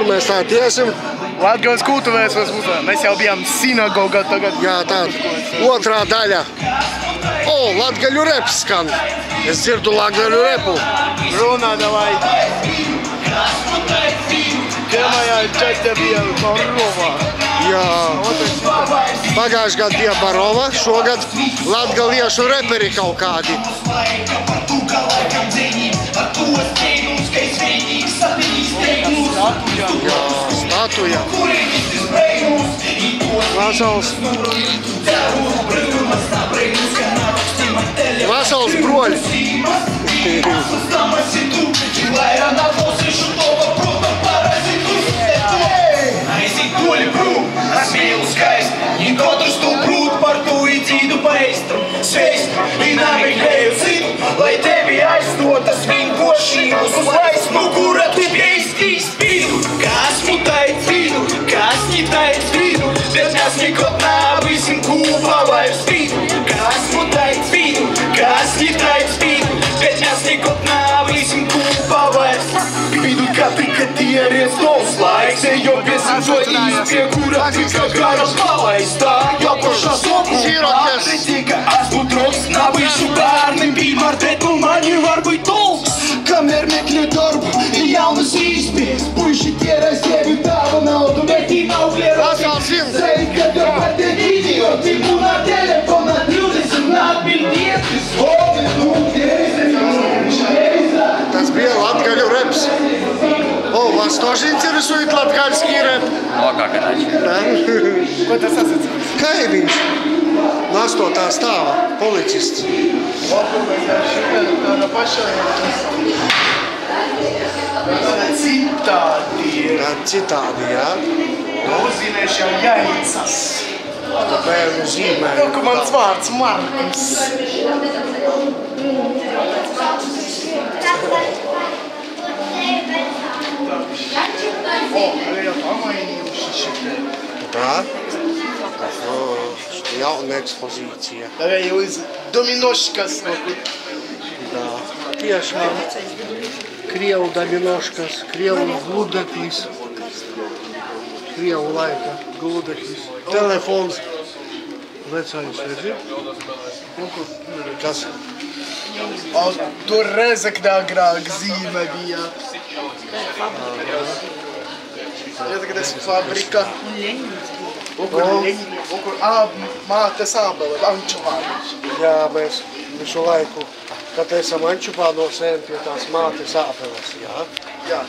mēs tā tiesim. Latgales kultūvēs mēs jau bijām sinagogā tagad. Jā, tāda otrā daļa. O, latgaļu reps skan. Es dzirdu latgaļu repu. Runā, davai. Pirmajā četē bija Barova. Jā. Pagājuši gadu bija Barova, šogad latgaliešu reperi kaut kādi. Jā, statuja. Vasals broļi. Katrs to prūt par to īdzīdu paist. Sveist, nemeklēju citu, lai tevi aizdotas vinkošības uz laismu, kura tu pieistīs vidu. Kas mutait vidu, kas ņitait vidu, bet mēs nekot nāvisim kūpā vairs vidu. Kas mutait vidu, kas ņitait vidu, bet mēs nekot nāvisim kūpā vairs vidu. Katri, kad ieries tos laiks, jo piesīdzoties pie kura tika gara palaistā. Jo pašā soku tika esmu drogs, nabīšu bērni bija bet nu mani var būt tulks. Kamēr meklē darbu, jaunas īspējas, puiši tierē sevi tava naudu, bet tī nav klieros. Zēj, kad jau par tevi idioti, būnā telefona 20 atbildietis. Tas bija latgaļu reps. О, вас тоже интересует латгальский рэп? Ну, а как иначе? Да? Ko tas esat? Kaimiņš. No 8. stāva, policists. Tāda pašā citādi ir. Citādi, jā. Uzīmēšu jau jaicas. Bērnu zīmē. Ka mans vārds Markus. Да? Jauna ekspozīcija. Tagad jau iz dominoškas. Da. Tiešām. Krievu dominoškas, krievu gludeklis. Krievu laika gludeklis. Telefons. Vecais, redzi? Kas? O, tur Rezeknē agrāk zīme bija. Tagad esi fabrika. Kur mātes ābele, Ančupānos. Jā, mēs visu laiku, kad esam Ančupānos, ejam pie tās mātes ābeles, jā? Jā.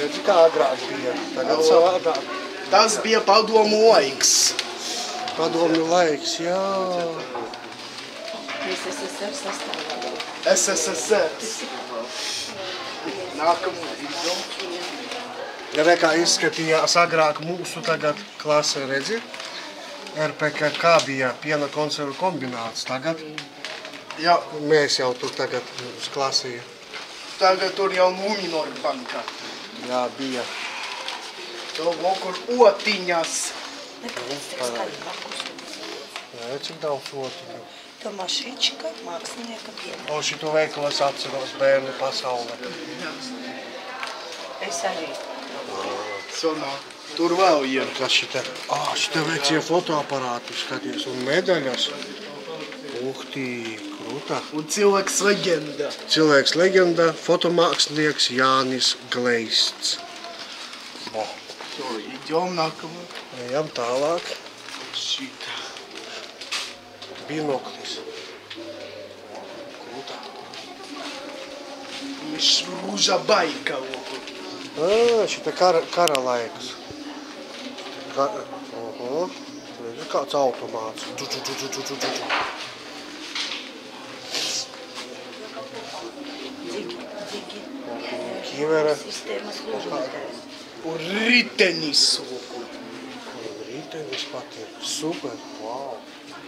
Redzi, kā agrāk bija, tagad savādāk. Tas bija padomu laiks. Padomju laiks, jā. SSSR sastāvā. SSSR. Nākamu video. Ja kā izskatījās agrāk mūsu tagad klase, redzi? RPKK bija piena konservu kombināts tagad. Jā. Mēs jau tur tagad uz klasī. Tagad tur jau Luminor banka. Jā, bija. Tur kur otiņas. Jā, cik daudz otiņu. Tomašička, mākslinieka piena. O, šito veikalu es atceros bērnu pasaulē. Es arī. Sonā. Tur vēl ir. Kas šita? Šita vecie fotoaparāti, skaties, un medaļas. Uhtī, krūta. Un cilvēks leģenda. Cilvēks leģenda, fotomākslinieks Jānis Gleists. Idjom nākamā. Ejam tālāk. Šitā. Binoklis. Krūta. Rūža baika. Šita kara laiks. Redzi, kāds automāts. Kivere. Un ritenis. Ritenis pat ir. Super, wow.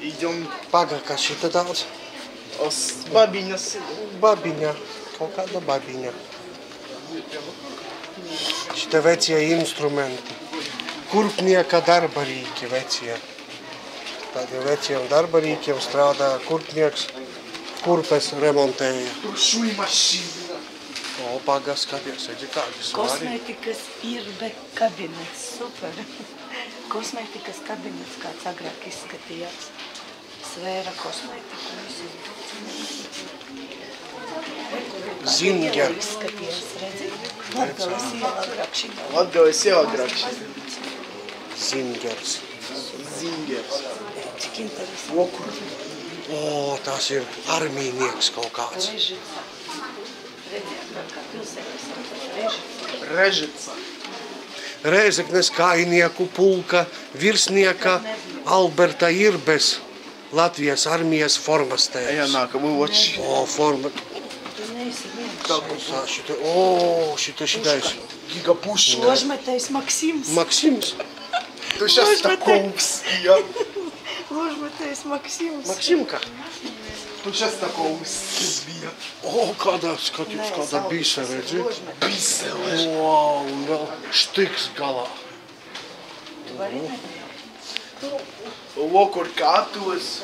Idjom Paga, kas šita tāds? uz babiņas. Babiņa. Kaut kāda babiņa. Šita vecie instrumenti. Kurpnieka darbarīki vecie. Tādiem veciem darbarīkiem strādā kurpnieks, kurpes remontēja. Tur šuj mašīna. O, skaties, Eģi, kādi svari. Kosmētikas Irbe kabinets. Super. Kosmētikas kabinets, kāds agrāk izskatījās. Svēra kosmētika un viss izbrauc. Zinger. Izskatījās, redzi? Latgales iela agrāk šitā. Latgales iela agrāk šitā. Zingers. Zingers. Cik interesanti. O, tas ir armīnieks kaut kāds. Režica. Redzi, kā pilsētas Režica. Režica. Rēzeknes kainieku pulka virsnieka Alberta Irbes Latvijas armijas formastējas. Ejam nākamā oči. O, forma... Tu neesi viens. Šitais. Gigapuška. Ložmetējs Maksims. Maksims. Tu Šestakovski, ja? Ložmetējs Maksims. Maksimka. Tu Šestakovski bija. O, kādā bise, redzi? Biseles. Wow, un vēl štiks galā. Tu vari nevienu. Lokur kātos.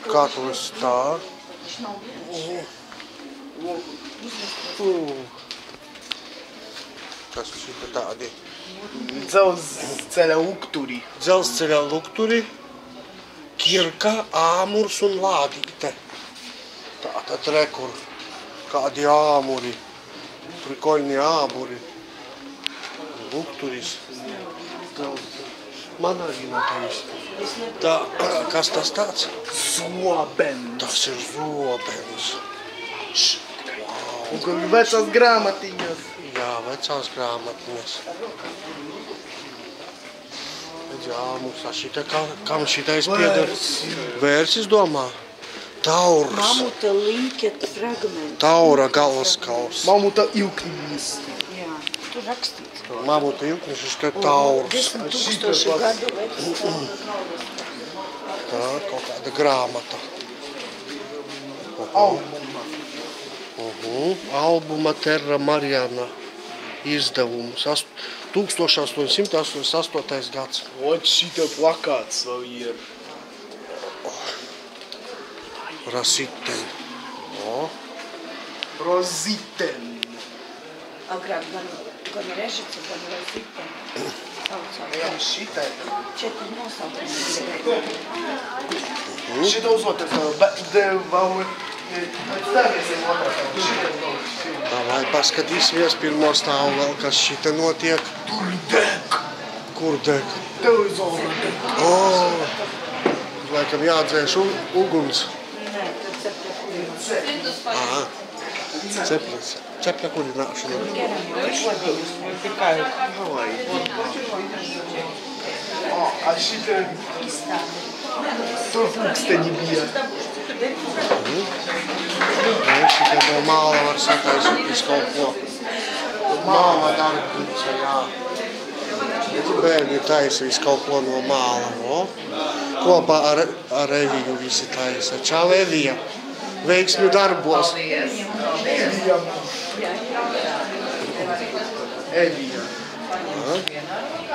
Kā tu esi tā? Viņš nav viens. Kas šita tādi? Dzelzceļa ukturi. Dzelzceļa lukturi, kirka, āmurs un lādīte. Tātad rekur, kādi āmuri, prikoļni āmuri, lukturis. Man arī natais. Tā, kas tas tāds? Zobens. Tas ir zobens. Un kur vecās grāmatiņas. Jā, vecās grāmatiņas. Āmurs, kam šitais pieder? Vērsis domā? Taurs. Mamuta līķeta fragments. Taura galvaskaus. Mamuta ilknis. Jā, tu rakstīts. Mamuta ilknis, šis te taurs. 10 000 gadu vecs. Tā, kaut kāda grāmata. Albuma. Albuma Terra Mariana izdevums. 1888. gads. Ot, šita plakāts vēl ir. Rasiten. O, Roziten. Agrāk gan Režica, gan Rozita. Ejam šitai. 4 nosaukumi. Šita uz otras vēl, bet vēl stāviesim otrā. Šita vēl. vai paskatīsimies pirmo stāvu vēl, kas šita notiek. Tur deg. Kur deg? Televizoru deg. O, laikam jādzēš uguns. Nē, tad cepļa Aha, cepļas. Cepļa kurināšana. A šita tur pulksteņi bija. Šitā no māla var sataisīt visu kaut ko. Māla darbnīca, jā. Bērni taisa visu kaut ko no māla. O? Kopā ar Eviju visi taisa. Čau, Evija! Veiksmi darbos! Evija.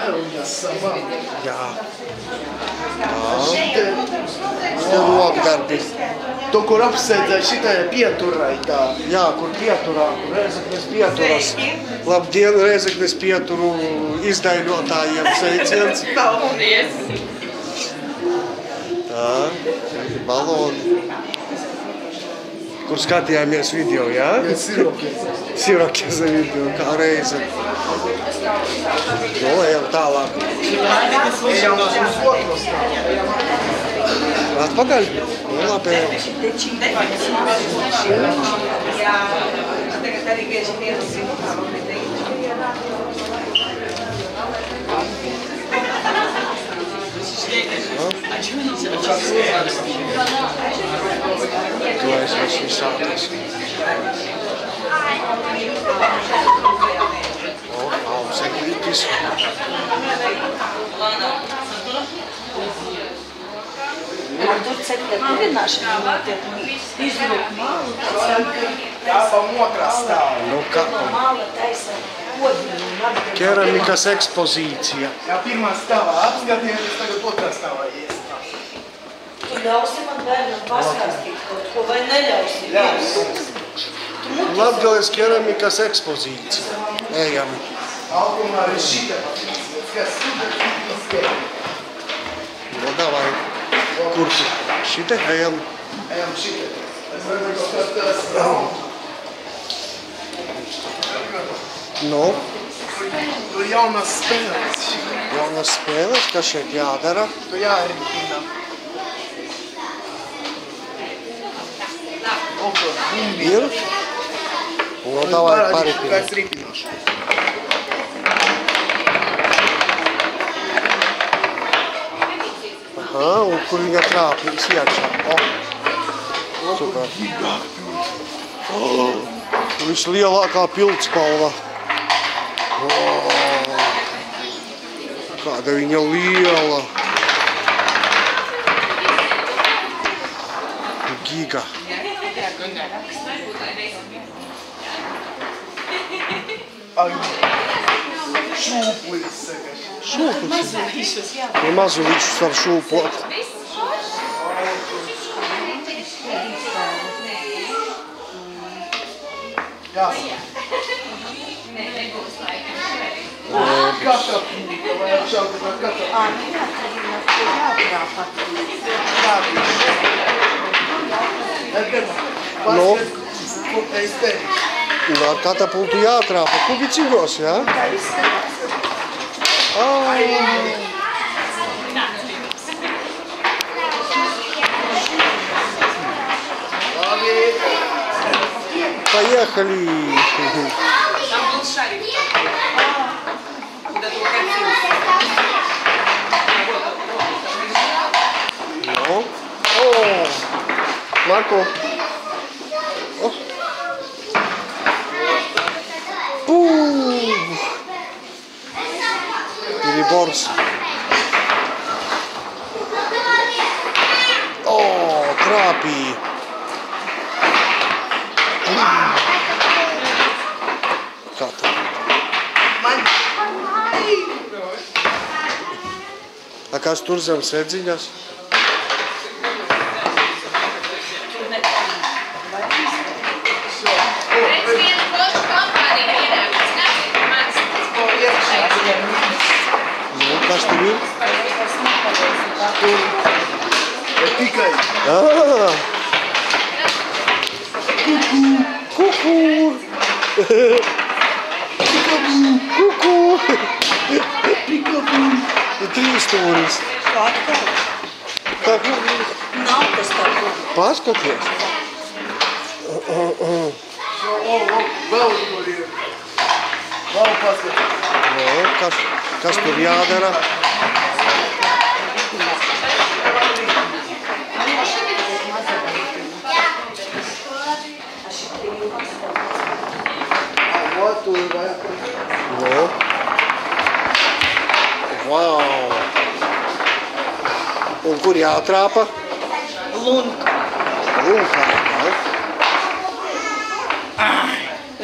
Evija savā. Jā. Šita, Tie rokdarbi. to, kur apsēdzē, šita ir pieturraitā. Jā, kur pieturā, Rēzeknes pieturas. Labdien, Rēzeknes pieturu izdaiļotājiem sveiciens. Paldies! Tā, baloni. Kur skatījāmies video, jā? Sirokēza video, kā reize. Nu, ejam tālāk. Ejam uz otro stāvu. Atpakaļ? Nu, labi, ejam. Jā, tagad arī bieži dienas ir Tu aizveš visādas. O, augseglītis. Tur cepļa kurināšana notiek. Izlūk mālu, Jā, pa otrā stāvu. Nu, kā? māla taisa kodinu un atgādāt. Keramikas ekspozīcija. Jā, pirmā stāvā apskatījāmies, tagad otrā stāvā ies. Tu ļausi man bērnam pastāstīt kaut ko vai neļausi? Ļaus. Tu Latgales keramikas ekspozīcija. Ejam. Automā ir šita, kas Nu, davai. Kur tu? Šite? Ejam. ejam šita. Es redzu, ka tas Nu, tur jaunas spēles. jaunas spēles, kas šeit jādara? Tu jāripina. Ir? Nu, davai paripini. Kas ripinoši. Aha, un kur viņa trāpīs iekšā? Super. Vislielākā pildspalva. Kāda viņa liela. Giga. Ai, šūpulis saka. Šūpulis. Ja mazulīšus var šūpot. Jā. Katapulta vai apšauta vai katapulta. Nu? Es tevi. Ar katapultu jātrāpa kubicīgos, jā? Поехали! Там был шарик. Куда ты укатился? Ну? О! Марко! О! Переборс! О! Трапи! Kata. A kas tur zem sēdziņas? Nu, kas tur ir? Tikai. Kuku! Kuku! Ir 3 stūris. Atkal. Tā kur? Nav tas tā kur. Paskaties. Vēl tur ir. Vēl paskatīt. Nu, kas tur jādara? Tur ir vajag. Nu. Vau! Un kur jātrāpa? Lunka. Lunkā, ja?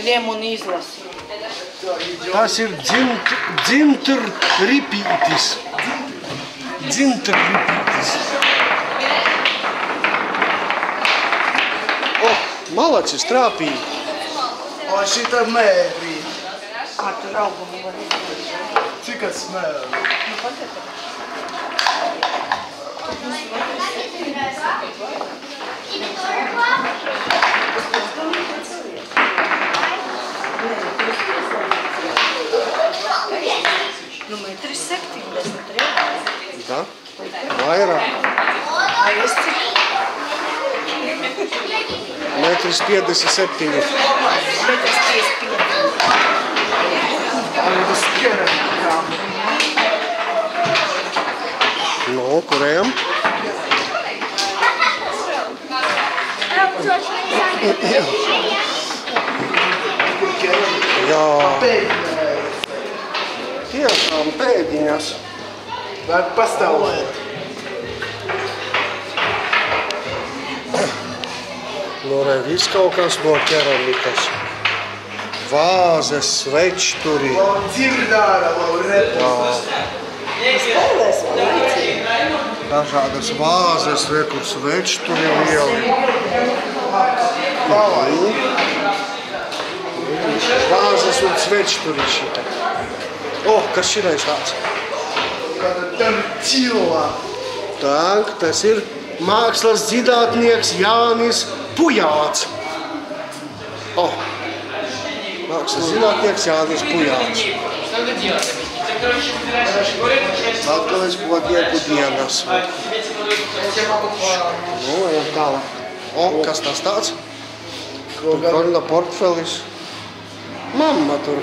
Liem un izlasi. Tas ir dzimterripītis. Dzimterripītis. O, malacis trāpīja. O, šita mērī. Kā tur augumu var izdarīt? Cik tas mērī? Nu, 1,70 m reāli. Da? Vairāk. Ai, es cik? 1,57 m. 1,55 m. Tas keramikām. Nu, kurējam? Jā, tiešām pēdiņas. Vajag pastāvēt. Nu, re, viss kaut kas no keramikas. Vāzes, svečturi. Dzirdāra, repus. Spēlēs vai līdzīgi? Dažādas vāzes, re, kur svečturi lieli. Vāzes un svečturi šita. Kas šitais tāds? Kāda tortilla. Tak, tas ir mākslas zinātnieks Jānis Pujāts. Mākslas zinātnieks Jānis Pujāts. Latgales potnieku dienas. Ejam tālāk. Kas tas tāds? Tur korna portfelis. Mamma tur.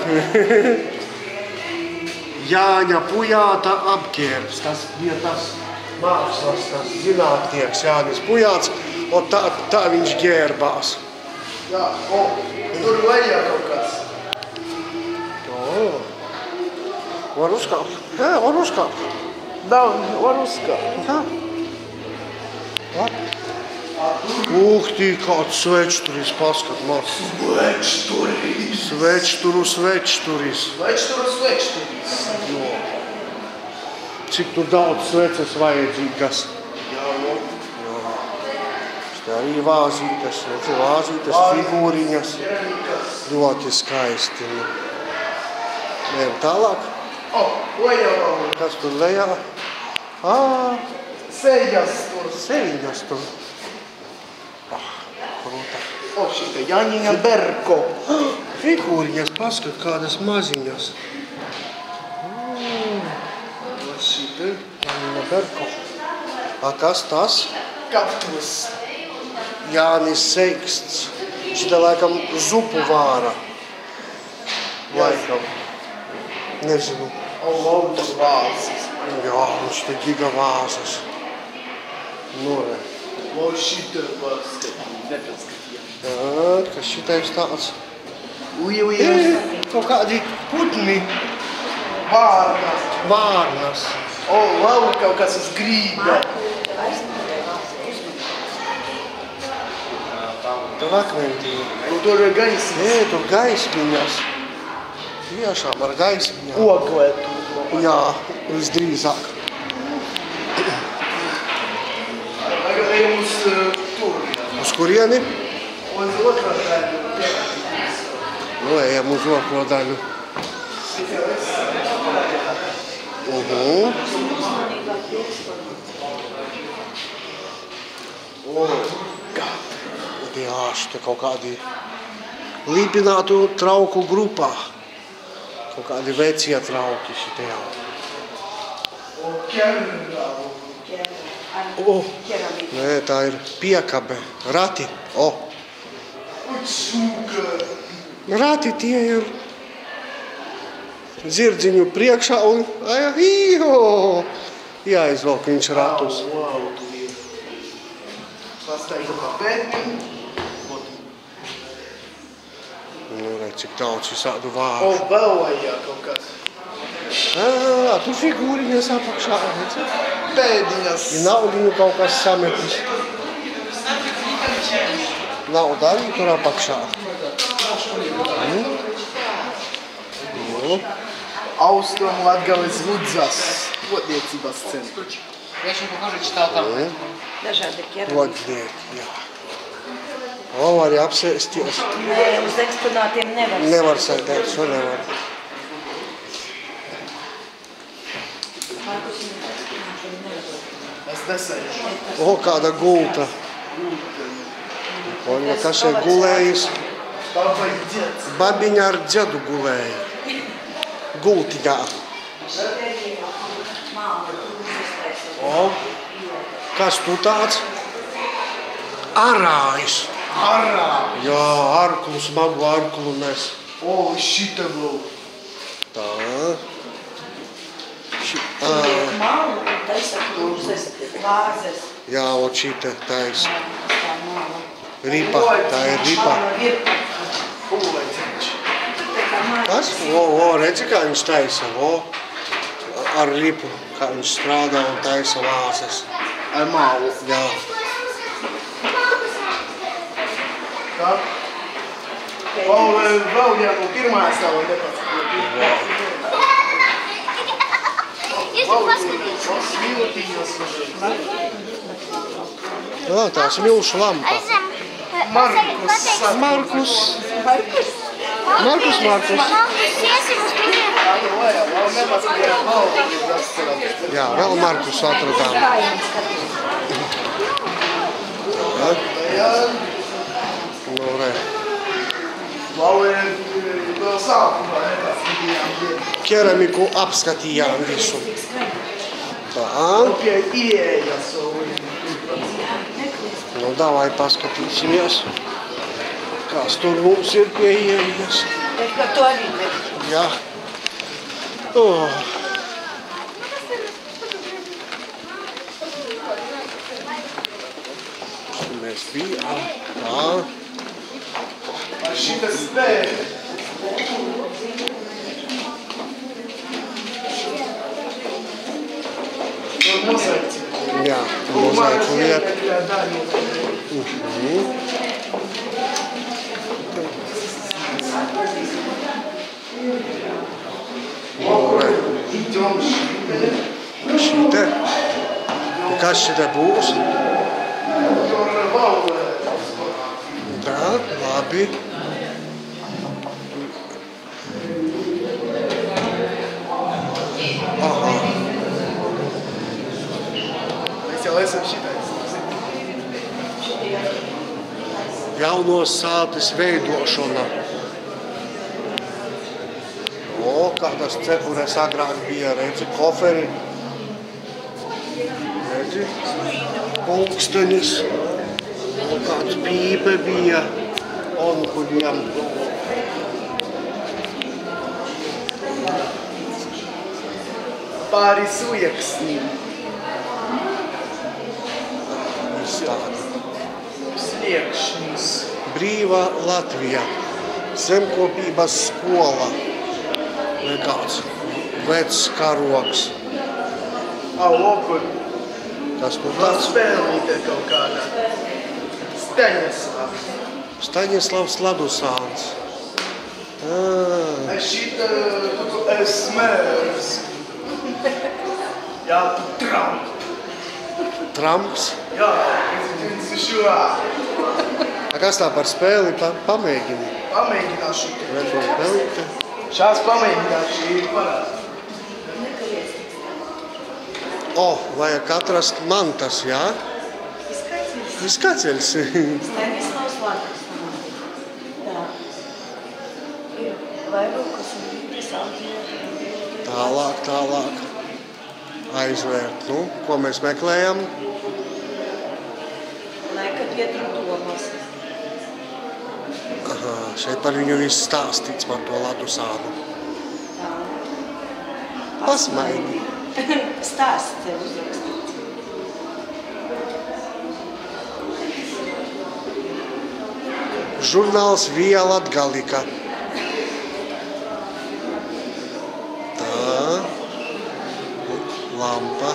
Jāņa Pujāta apģērbs. Tas bija tas mākslas, tas zinātnieks Jānis Pujāts. Un tā viņš ģērbās. Jā, tur lejā kaut kas. Var uzkāpt? Jā, var uzkāpt. Var uzkāpt. Tī, kāds svečturis, paskat maz. Svečturis. Cik tur daudz sveces vajadzīgas. Šitā arī vāzītes, figūriņas. Ļoti skaisti. Ejam tālāk. Lejā. Kas tur lejā? Sejas tur. Krūta. Šita Jaņiņa Berko. Figūriņas, paskat, kādas maziņas. Šita Jaņiņa Berko. Kas tas? Kaktus. Jānis Seiksts. Šita laikam zupu vāra. Laikam. Nezinu. Lautas vāzes. Jā, šita giga vāzes. Nore. Šita paskatīt. Kas šitais tāds? Uja. Kaut kādi putni. Vārnas. Kaut kas uz grīda. Tur akmentīni. Tur ir gaismas. Tur gaismiņas. Tiešām ar gaismiņām. Oglē. Jā, visdrīzāk. Ejam uz tur. Uz kurieni? Uz otrā daļu. Ejam uz otro daļu. Jā, šita kaut kādi līpinātu trauku grupā. Kaut kādi vecie trauki šitajā. Nē, tā ir piekabe. Rati. Rati tie ir zirdziņu priekšā un jāizvelk viņš ratus. Pastaigā pa pēdņu. Cik daudz visādu vārdu. Vēl vajag kaut kas. Tur figūriņas apakšā. Pēdiņas. I naudiņu kaut kas sametis. Nauda arī tur apakšā. Austrum Latgales Ludzas potniecības centrs. Я еще покажу, читал там. Dažādi ķerami. Vodnieki, jā. Var apsēsties. Nē, uz eksponātiem nevar. Nevar sēdēt, šo nevar. Es nesēžu. Kāda gulta. Kas šeit gulējis? Baba ir dzieds. Babiņa ar dzedu gulēja. Gultiņā. Kas tu tāds? Arājs. Jā, arklu, smagu arklu nes. Šita vēl. Tā. Liek malu un taisa krūzes, vāzes. Jā, šita taisa. Tā mala. Ripa, tā ir ripa. Kas? Redzi, kā viņš taisa. Ar ripu, kā viņš strādā un taisa vāzes. Ar malu. Jā. Tā? Vēl jābūt pirmā stāvā nepats. Jā, tās milšu lampa. Markus. Markus. Jā, vēl Markus atradām. Nu, re. Keramiku apskatījām visu. Tā. Nu, davai paskatīsimies, kas tur mums ir pie ieejas. Par to arī ne. Jā. Oh. Mēs bijām. Tā. Šitas spēja. Jā, mozaiku lieta. Šite. Kas šite būs? Tā, labi. Aha. Mēs jau esam šitais. Jaunos sātes veidošana. O, kā tas cepures agrāk bija, redzi, koferi. Redzi, pulkstenis. O, kāds pīpe bija onkuļiem. Pāri sujaksnim. Izstādi. Sliekšņus. Brīvā Latvija. Zemkopības skola. Vai kāds vecs karoks. Lokur. Kas tur Tā tāds? spēlīte kaut kādā. Staņaslavs. Staņislavs Ladusāns. Šita smērs. Jā, tu Trump. Trumps. Jā, viņš šurā. A kas tā par spēli pamēģini? Pamēģināšu. Vai to spēlīte? Šās pamēģināšu ir parāds. O, vajag atrast mantas, jā? Izkaceļs. Staņislavs Ladusāns. Jā. Ir vairokas un vitas audieri. Tālāk. Aizvērt. Nu, ko mēs meklējam? Laika biedru domas. Aha, šeit par viņu viss stāstīts par to Ladusānu. Pasmaidi. Stāsts tev uzrakstīts. Žurnāls Via Latgalika. Tā. Lampa.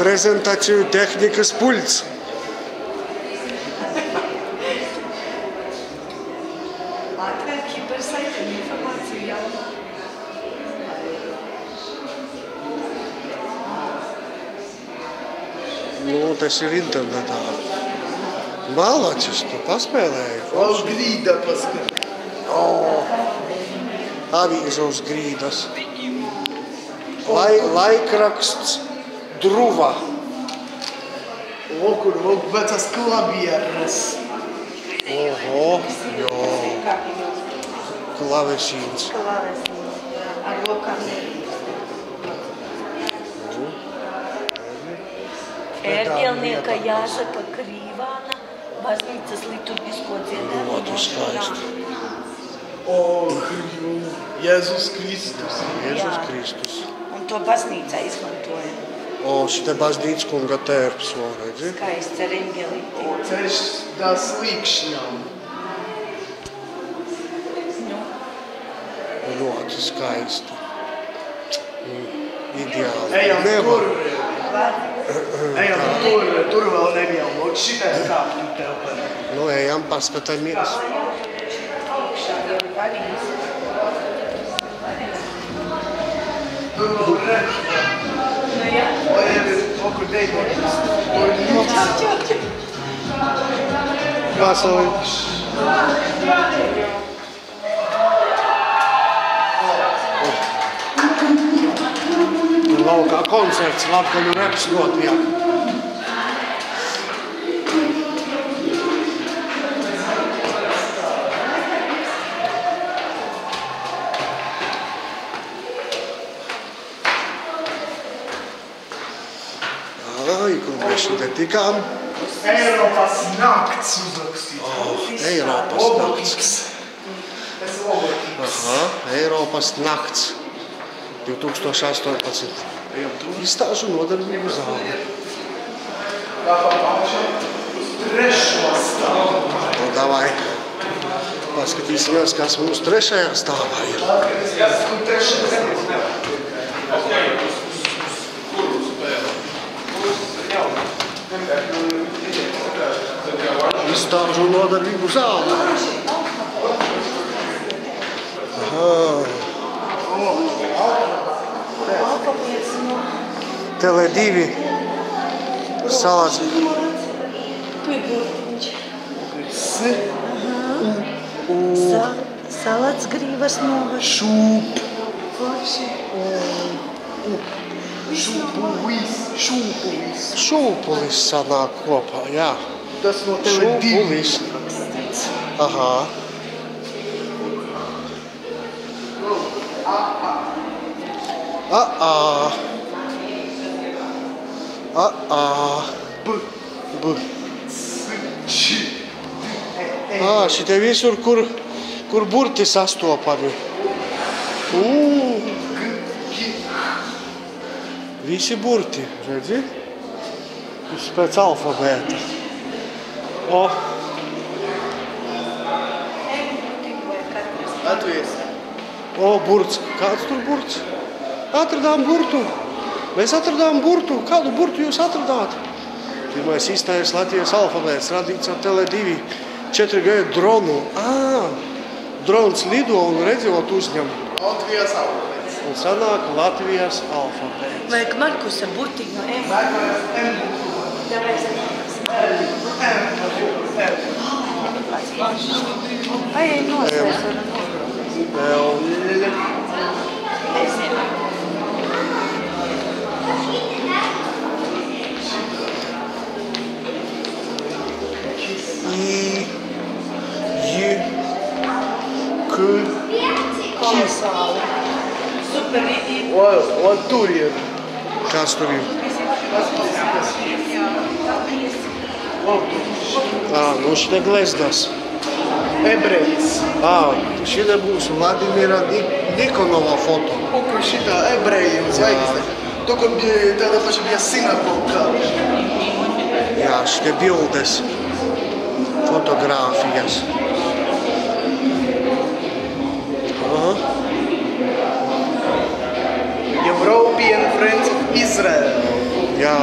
Prezentāciju tehnikas pults. Atver kibersaita informāciju jaunu. Nu, tas ir internetā. Malacis, tu paspēlēji? Uz grīda paskat. Avīze uz grīdas. Laikraksts Druva. Lokur vecas klavieres. Oho, jo. Klavešīns. Ar rokām. Ērģelnieka Jāzepa Krīvāna baznīcas liturgisko dziedājumu. Ļoti skaisti. Jēzus Kristus. Jēzus Kristus. Un to baznīcā izmantoja. O, šite baznīca kunga tērps, vēl redzi? Skaists ar eņģelīti. Ceļš tās līkšņām. Ļoti skaisti. Ideāli. Ejam Nevar. tur. Ejam tur vēl nebijām. Lūk, šitai kāptu tev par. Nu, ejam, paskatāmies. Tur vēl redz. Lai jau ir okur deimonis. Tur ir Pasaules Laukā koncerts, latgaļu reps notiek. Ai, kur mēs šodien tikām? Eiropas nakts uzrakstīts. Eiropas nakts. Es logotīgs. Aha, Eiropas nakts. 2018. Izstāžu nodarbību zāli. Trešo stāvu. Nu, davai. Paskatīsimies, kas mums trešajā stāvā ir. Izstāžu nodarbību zāli. Aha. Tele2 salāts. Tu ir burtiņš. Salāts grības novaš. Šūp. Forši. Šūpulis sanāk kopā, jā. Tas no Tele2. Šūpulis. Aha. Šitie visur, kur burti sastopami. Visi burti, redzi? Pēc alfabēta. Burts. Kāds tur burts? Atradām burtu. Mēs atradām burtu. Kādu burtu jūs atradāt? Pirmais īstais Latvijas alfabēts radīts ar Tele2 4G dronu. Drons lido un redzot uzņem. Latvijas alfabēts. Un sanāk Latvijas alfabēts. Vajag Markusa burtiņu no M. Ai, nosēs. Kolosāli. Super. Un tur ir. Kas tur ir? Nu šitie glezdas. Ebrejs. Šitie būs Vladimira Nikonova foto. Kur šitā ebreja zvaigzne. Toko tāda paša bija sinagoga. Jā, šitie bildes. Fotogrāfijas. European Friends of Israel. Jā,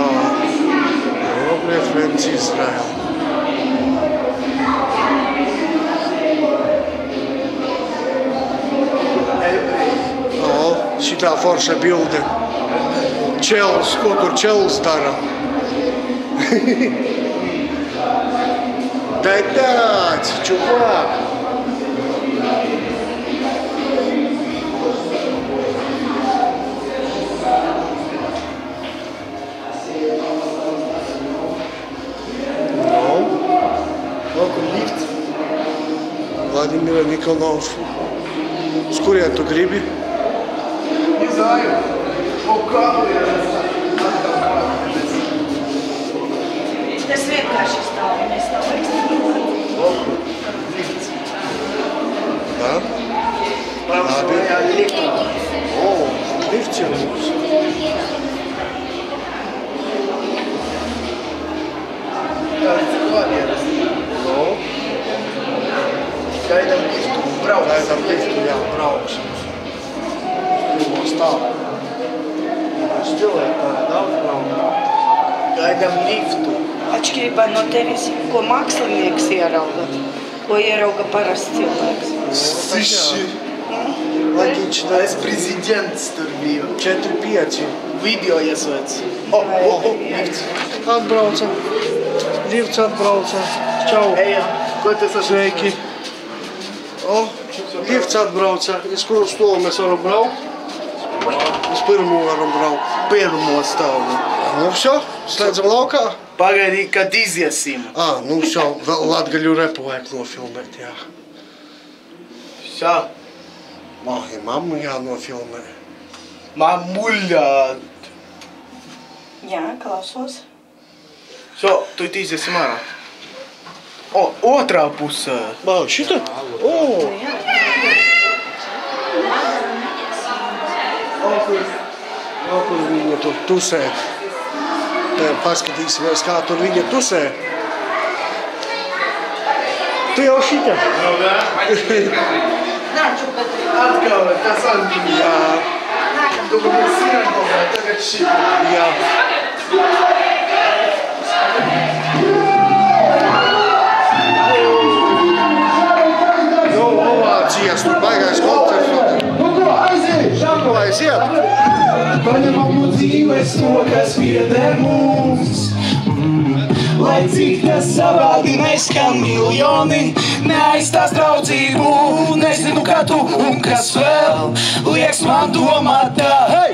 European Friends Israel. Šitā forša bilde. Čels, ko tur čels dara? Dai tāds, čuvāk! Kur lifts. Vladimira Nikolova. Uz kurien tu gribi? Nezāju. Kādu ir. Tas vienkārši stāv, mēs nav vajag. Lifts. Tā? Pravsvajā liftu. Lifts ir mums. Tāds klavieres. Gaidām liftu. Gaidām liftu, jā, brauksim. Pirmo stāvu. Stilēt tā daudz braukāt. Gaidām liftu. Atšķirībā no tevis, ko mākslinieks ierauga, ko ierauga parasts cilvēks. Stiši. Loģiski, Es prezidents tur biju. 4-5. Video iesvēc. Lifts. Atbrauca. Lifts atbrauca. Čau. Ejam. Ko tas ir? Sveiki. O, lifts atbrauca. Iz kuru stolu mēs varam braukt? Uz pirmo varam braukt. Pirmo stāvu. Nu, šo, slēdzam laukā. Pagaidī, kad iziesim. Nu, šo, vēl latgaļu repu vajag nofilmēt, jā. Šā. Ai, mammu jānofilmē. Mammuļā. Jā, klausos. Šo, tu iziesim ārā. O, otrā pusē. Šitā? O! Kur viņa tur tusē. Paskatīsimies, kā tur viņa tusē. Tu jau šitā? Atkal, tas Antiņa. Jā. Tu būs sīnākā, tagad šitā. Jā. Ovācijas, tur baigais koncerts. Nu ko, aiziet! Ko aiziet? Paņemam no dzīves to, kas pieder mums. Lai cik tas savādi neskan miljoni, neaizstās draudzību. Nezinu, kā tu un kas vēl lieks man domāt tā. Hei!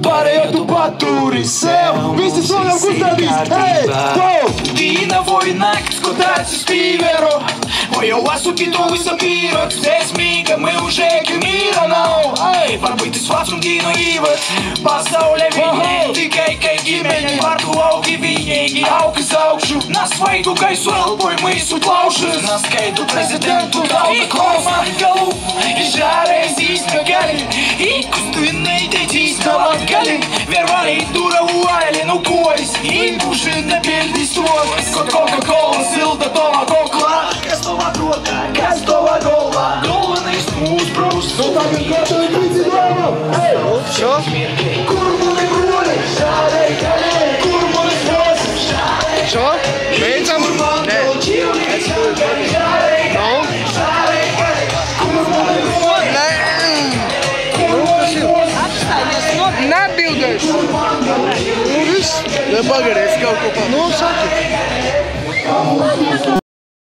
Pārējo tu paturi sev. Visi soļam kustādīs. Hei! Wow! Dīna vojnak, скотаться с пиверо. Моя ласуки то высокирок. Здесь мига мы уже мира nav. Varbūt es vāc un gīnu īvat. Pasaulē viņi tikai ģimeni. Par to augi viņīgi augas augšu. Na svaigu gaisu elpoju mīsu plaušu. Na skaitu prezidentu tauta klausā galų. Žārēs izmegali. Искусственный детейство отгали. Вервали дура уайли, ну коис. И буши на пельдистой. Скот Кока-Кола, силда дома кокла. Гастова крота, гастова гола. Голованный смус брус. Ну так и готовы быть дома. Эй! Що? Курбулы брули, шарей калей. Курбулы слезы, шарей. Що? Beidzam? Nē. Nu? Nabildēšu. Nu, viss. Pagaidī, es kaut ko Nu, saki.